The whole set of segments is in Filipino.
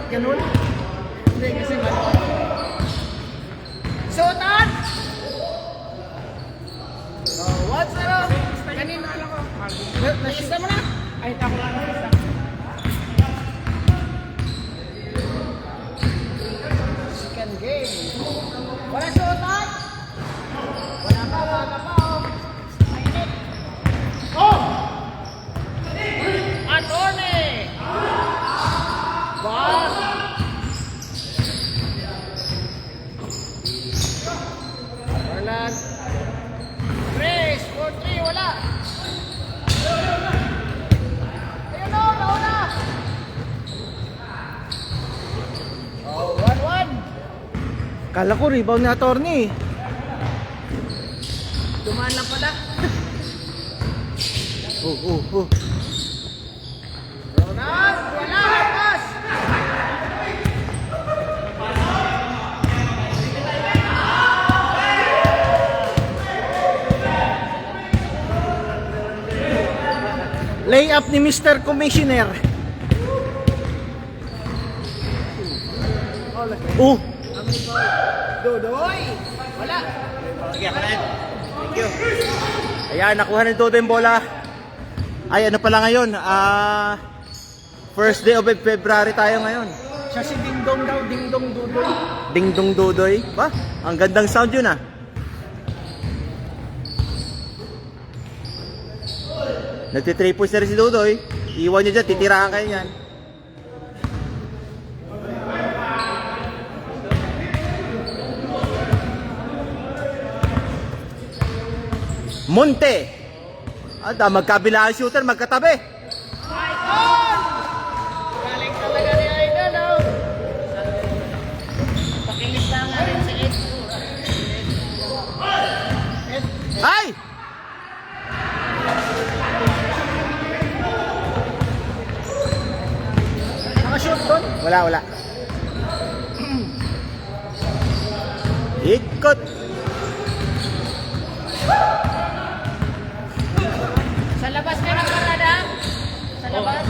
ganun? Hindi, kasi mali. Suotan! Oh, what's up? Kanina lang ako. Nasista mo na? Ay, ako lang nasista. Second game. Wala suotan? Wala pa, oh. Mainit. Oh! Antone! Ball! Orlan. Brace! 4-3, wala! Ayun o, nauna! Oh, 1-1! Kala ko rebound ni attorney. Dumaan lang pala. Oh. Ronald, wala! Pass! Layup ni Mr. Commissioner. Oh, Dodoy! Wala! sige, kanan. Thank you. Ayan, nakuha ni Dodo yung bola. Ay, ano pala ngayon? First day of February tayo ngayon. Siya si Dingdong daw, Dingdong Dodoy. Dingdong Dodoy. Ba? Ang gandang sound yun ah. Nagtitripos na rin si Dodoy. Iwan niya dyan, titirahan kayo yan. Monte. Magkabila ang shooter, magkatabi. Idol! Galing talaga ni Idol, oh. Pakilis na nga rin si Ed. Ay! Nakashoot doon? Wala. Ikot. Sa labas ka ng parada? Sa labas?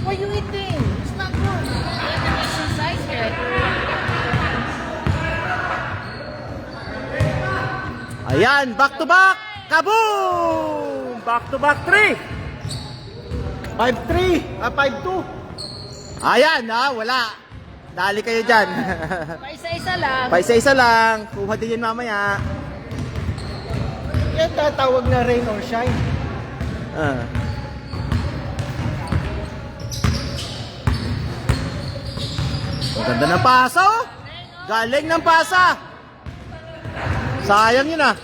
Why you eating? It's not good. You have to exercise it. Ayan, back to back. Kaboom! Back to back 3. 5-3. 5-2. Ayan, wala. Dali kayo dyan. Paisa-isa lang. Paisa-isa lang. Kuha din yun mamaya. Yan tatawag na rain or shine. Ah. Ang ganda ng pasa, oh. Galing ng pasa. Sayang yun ah.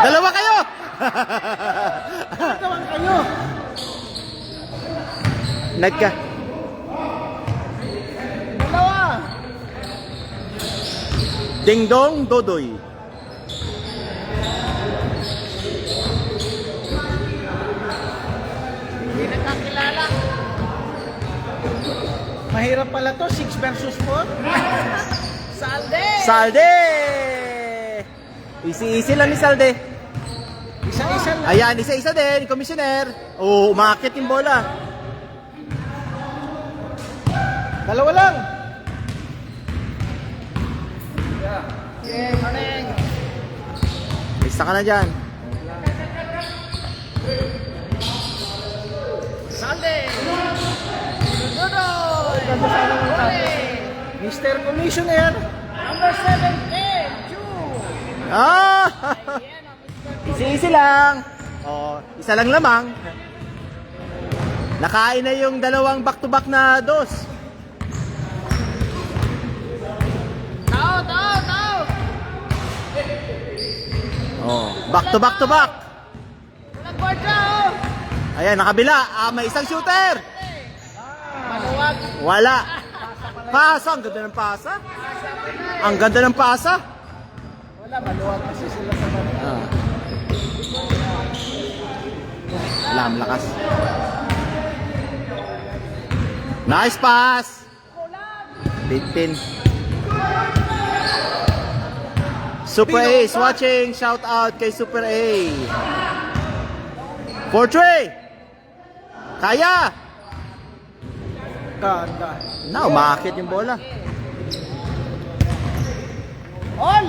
Dalawa kayo. Dalawa kayo. Nagka. Dalawa. Dingdong Dodoy. Hindi nakakilala. Mahirap pala to, 6 versus 4. Salde! Salde! Easy lang ni Salde. Isa-isa lang. Ayan, isa-isa din, Commissioner. Oh, umakit yung bola. Dalawa lang. Yeah, morning. Isa ka na dyan. Salde! Dodoy! Ganda sana ng tatay. Mr. Commissioner. Number 17, June. Ah! Ayan ang Mr. Easy lang. Oh, isa lang lamang. Nakain na yung dalawang back-to-back na dos. Tao! Oh, back-to-back to back. Walang kwarta, oh! Ayan, nakabila. May isang shooter. Maluwag. Wala. Pasa, ang ganda ng pasa. Ang ganda ng pasa. Wala, maluwag kasi sila sa baba. Ah. Wala, malakas. Nice pass. 15. Super A is watching. Shout out kay Super A. 4-3! Kaya! Ganda. Na, umakit yung bola. All!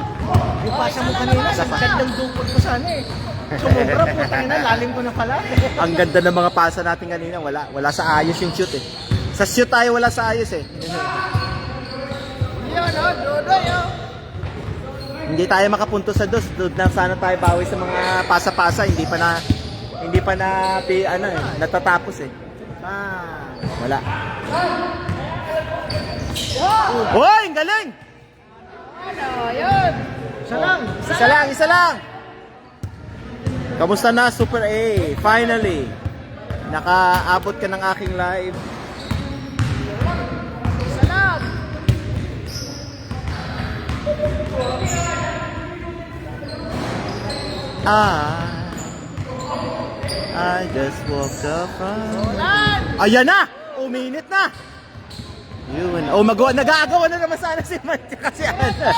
Yung pasa mo kanina, sa gandang dukot ko sana eh. Sumubra, putang ina, lalim ko na pala. Ang ganda ng mga pasa natin kanina. Wala sa ayos yung shoot eh. Sa shoot tayo wala sa ayos eh. Yun, oh, Dodoy, oh. Hindi tayo makapunto sa dos. Doon na sana tayo bawi sa mga pasa-pasa. Hindi pa natatapos eh. Ah. Wala. Hoy, ang galing! Ano, yun. Isa lang. Isa lang. Kamusta na, Super A? Finally, nakaabot ka ng aking live. Isa lang. I just walked up from... Ulan. Ayan na! Uminit na! Yun. Oh, nag-aagawa na naman sana si Mancha kasi ano.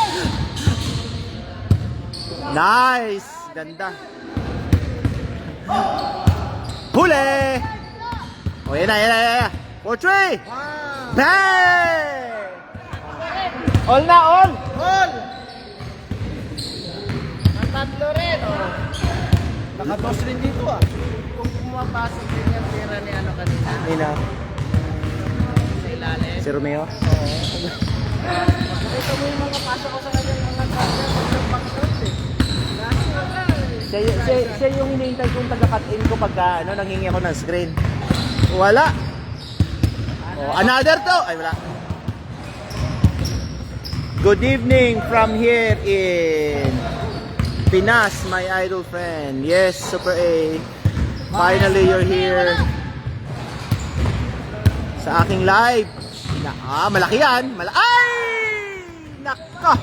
Nice! Ganda. Huli! Oh, yan na. 4-3! Wow. Bang! All na, all! All. Natatlo rin, oh. Nakatos rin dito, ah. Kung pumapasok din yung tira ni ano kanina. Nina, Sa ilalim. si Romeo. Ito mo yung mga pasok ko sa kanyang mga kanya. Pag-shot, eh. Dahil wala, eh. Siya yung hinihintay kong taga-cut-in ko pagka nanghingi ako ng screen. Wala. Oh, another to. Ay, wala. Good evening from here in Pinas, my idol friend. Yes, Super A. Finally, you're here sa aking live. Malaki yan. Ay! Nako!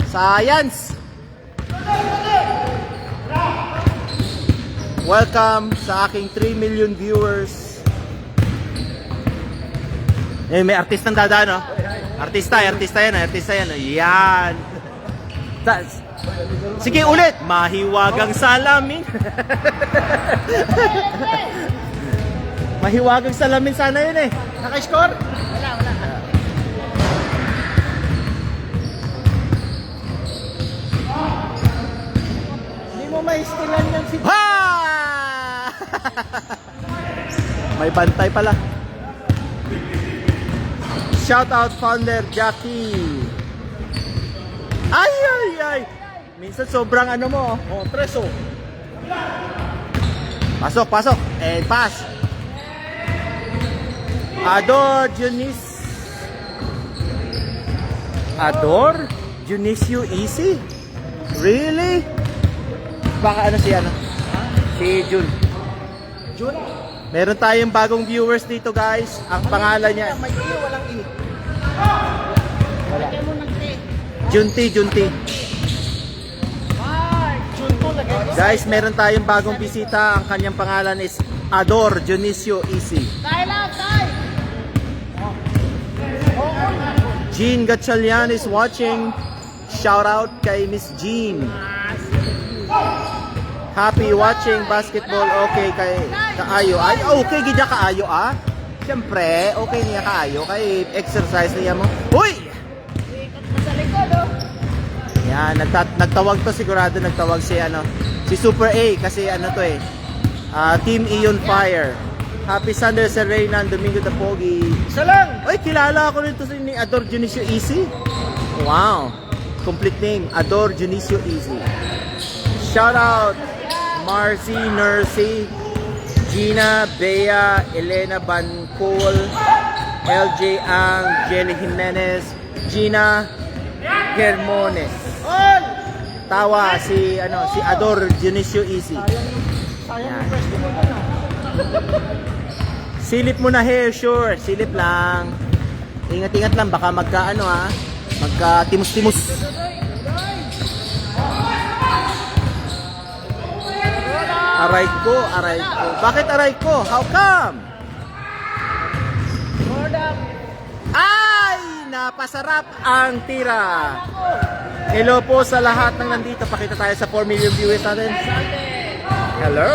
Science! Welcome sa aking 3 million viewers. May artistang dadaan, no? Artista yan. Yan. Sige ulit. Mahiwagang salamin. Mahiwagang salamin sana yun eh. Naka-score? Wala. Hindi mo maistilan yan si... Ha! May bantay pala. Shout out founder Jackie. Ay. Minsan sobrang ano mo. Oh, preso. Pasok. And pass. Ador Dionisio Easy? Really? Baka si Jun. Jun? Meron tayong bagong viewers dito guys. Ang pangalan niya May iyo, walang i. Lagyan mo ng i. Junti. Junto, lagyan mo. Guys, meron tayong bagong bisita. Ang kanyang pangalan is Ador Dionisio Easy. Tay! Jean Gatchalian is watching. Shout out kay Miss Jean. Happy watching basketball. Okay kay kaayo. Ay, okay gid kaayo ah. Siyempre, okay niya kaayo kay exercise niya mo. Uy! Sa likod, oh. Yan, nagtawag to sigurado si Super A kasi to Team Ion Fire. Happy Sunday sa Reynan Domingo de Pogi. Isa lang. Oy, kilala ako nito ni Ador Dionisio Easy. Wow. Complete name, Ador Dionisio Easy. Shout out Marcy, Nursey, Gina, Bea, Elena Bancol, LJ Ang, Jenny Jimenez, Gina Germones. All. Tawa si Ador Dionisio Easy. Sayang yung pwesto mo na. Silip mo na hair, sure. Silip lang. Ingat-ingat lang baka magka-timus-timus. Aray ko. Bakit aray ko? How come? Ay! Napasarap ang tira. Hello po sa lahat ng nandito. Pakita tayo sa 4 million viewers natin. Hello!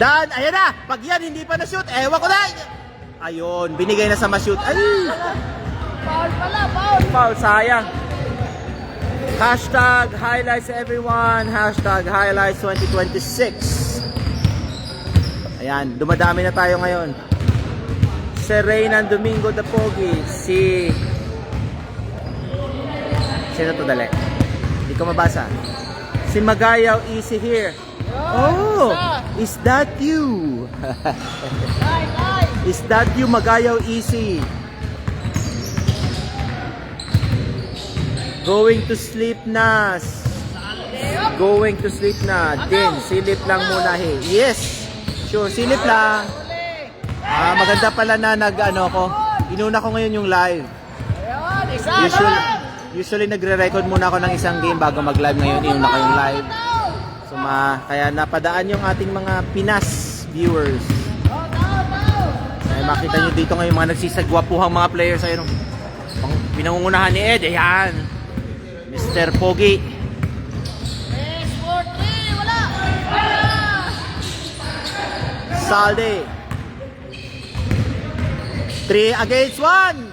Dan, ayan na. Pag yan hindi pa na-shoot, ewan ko na. Ayun, binigay na sa ma-shoot. Ay! Foul pala, foul. Foul, sayang. Hashtag highlights everyone. Hashtag highlights 2026. Ayan, dumadami na tayo ngayon. Si Reynan Domingo the Pogi. Sino to dali? Hindi ko mabasa. Si Magayaw Easy here. Oh, is that you? Is that you, Magayaw Easy? Going to sleep na. Going to sleep na. Din, silip lang muna he. Yes, sure, silip lang. Maganda pala na nag-ano ko. Inuna ko ngayon yung live. Usually nagre-record muna ako ng isang game bago mag-live. Ngayon, inuna ko yung live. So, kaya napadaan yung ating mga Pinas viewers. Ay, makita nyo dito ngayon mga nagsisagwapuhang mga players. Ayun, pinangungunahan ni Ed. Ayan. Mr. Pogi. Salde. 3 against 1.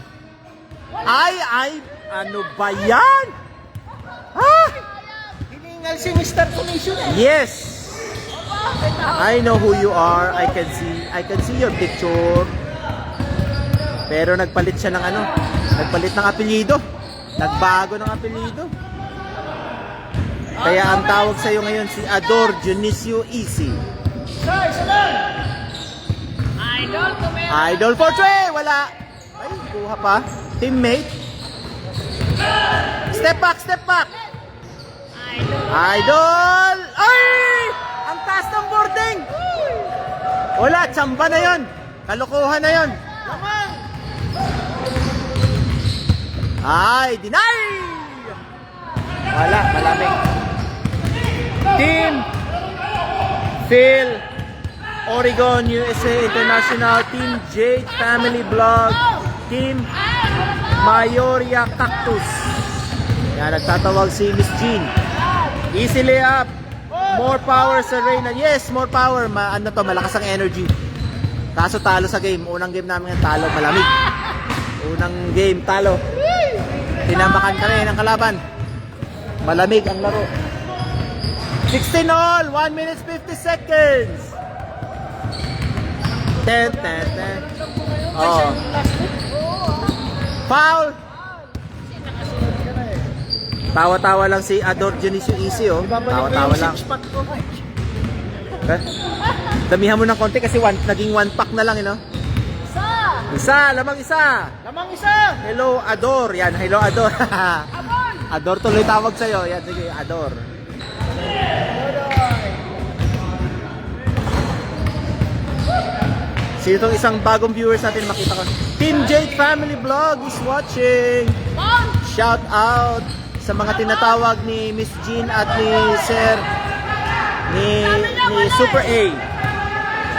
Ay, ano ba yan? Hiningal si Mr. Commission. Yes. I know who you are. I can see your picture. Pero nagpalit siya ng ano? Nagpalit ng apelyido. Nagbago ng apelyido. Kaya ang tawag sa iyo ngayon si Ador Dionisio Easy. Idol for 3. Wala. Ay, kuha pa. Teammate. Step back, step back. Idol. Ay! Ang taas ng boarding. Wala, tsamba na yon. Kalokohan na yon. Ay, deny! Wala, malamig. Team Phil Oregon USA International, Team Jade Family Vlog, Team Mayoria Cactus. Yan, nagtatawag si Miss Jean. Easy layup. More power sa Reynan. Yes, more power. Ano to, malakas ang energy. Kaso talo sa game. Unang game namin yung talo, malamig. Unang game, talo. Tinambakan kami ng kalaban. Malamig ang laro. 16 all, 1 minute 50 seconds. 10. Oh. Foul. Tawa-tawa lang si Ador Dionisio Easy, oh. Tawa-tawa lang. Damihan mo ng konti kasi naging 1 pack na lang, Isa, lamang isa. Hello, Ador. Yan, hello, Ador. Ador tuloy tawag sa'yo. Yan, sige, Ador. Sino itong isang bagong viewers natin makita ko? Team Jade Family Vlog is watching. Shout out sa mga tinatawag ni Miss Jean at ni Sir ni Super A.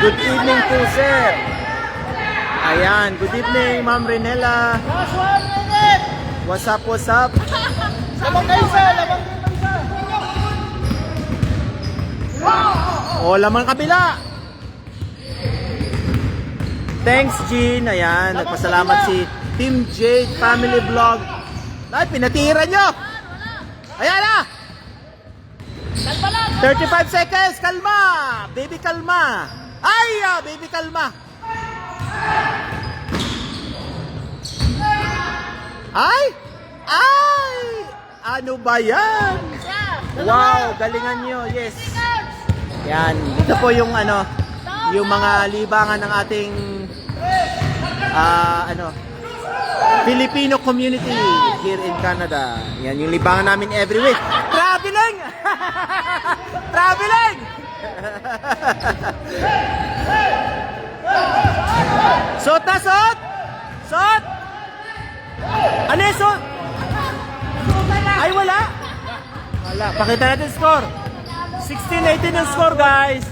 Good evening po, sir. Ayan, good evening, Ma'am Renela. What's up, what's up? Lamang kayo isa. O, lamang kabila. Thanks, Jean. Ayan, nagpasalamat si Team Jade Family Vlog. Ay, pinatira nyo. Ayan na. 35 seconds. Kalma. Baby, kalma. Ay, baby, kalma. Ay! Ano ba yan? Wow, galingan nyo. Yes. Yan, dito po yung yung mga libangan ng ating Filipino community here in Canada. Yan yung libangan namin every week. Traveling! Traveling! Sot na, sot! Sot! Ano yung sot? Ay, wala! Wala. Pakita natin score. 16-18 yung score, guys.